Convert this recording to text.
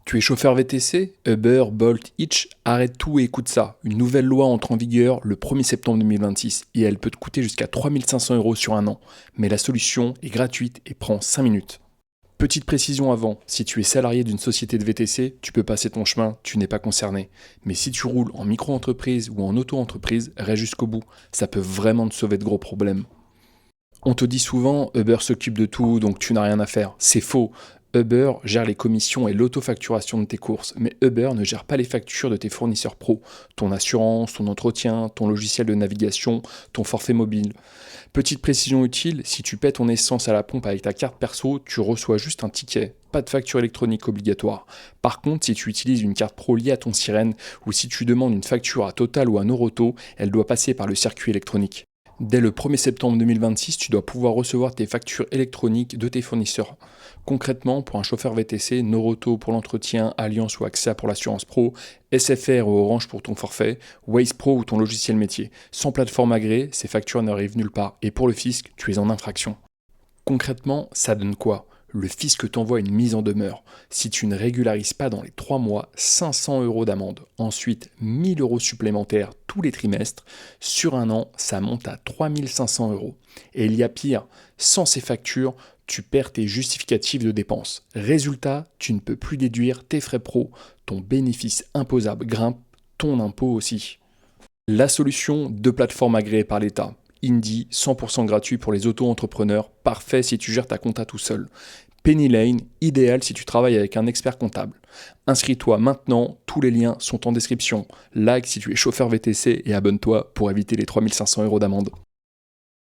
Tu es chauffeur VTC? Uber, Bolt, Hitch, arrête tout et écoute ça. Une nouvelle loi entre en vigueur le 1er septembre 2026 et elle peut te coûter jusqu'à 3500 € sur un an. Mais la solution est gratuite et prend 5 minutes. Petite précision avant, si tu es salarié d'une société de VTC, tu peux passer ton chemin, tu n'es pas concerné. Mais si tu roules en micro-entreprise ou en auto-entreprise, reste jusqu'au bout. Ça peut vraiment te sauver de gros problèmes. On te dit souvent Uber s'occupe de tout, donc tu n'as rien à faire. C'est faux. Uber gère les commissions et l'autofacturation de tes courses, mais Uber ne gère pas les factures de tes fournisseurs pro, ton assurance, ton entretien, ton logiciel de navigation, ton forfait mobile. Petite précision utile, si tu paies ton essence à la pompe avec ta carte perso, tu reçois juste un ticket, pas de facture électronique obligatoire. Par contre, si tu utilises une carte pro liée à ton sirène, ou si tu demandes une facture à Total ou à Noroto, elle doit passer par le circuit électronique. Dès le 1er septembre 2026, tu dois pouvoir recevoir tes factures électroniques de tes fournisseurs. Concrètement, pour un chauffeur VTC, Noroto pour l'entretien, Alliance ou AXA pour l'assurance pro, SFR ou Orange pour ton forfait, Waze Pro ou ton logiciel métier. Sans plateforme agréée, ces factures n'arrivent nulle part et pour le fisc, tu es en infraction. Concrètement, ça donne quoi? Le fisc t'envoie une mise en demeure. Si tu ne régularises pas dans les 3 mois, 500 € d'amende. Ensuite, 1000 € supplémentaires tous les trimestres. Sur un an, ça monte à 3500 €. Et il y a pire, sans ces factures, tu perds tes justificatifs de dépenses. Résultat, tu ne peux plus déduire tes frais pro, ton bénéfice imposable grimpe, ton impôt aussi. La solution, deux plateformes agréées par l'État. Indie, 100% gratuit pour les auto-entrepreneurs, parfait si tu gères ta compta tout seul. Pennylane, idéal si tu travailles avec un expert comptable. Inscris-toi maintenant, tous les liens sont en description. Like si tu es chauffeur VTC et abonne-toi pour éviter les 3500 € d'amende.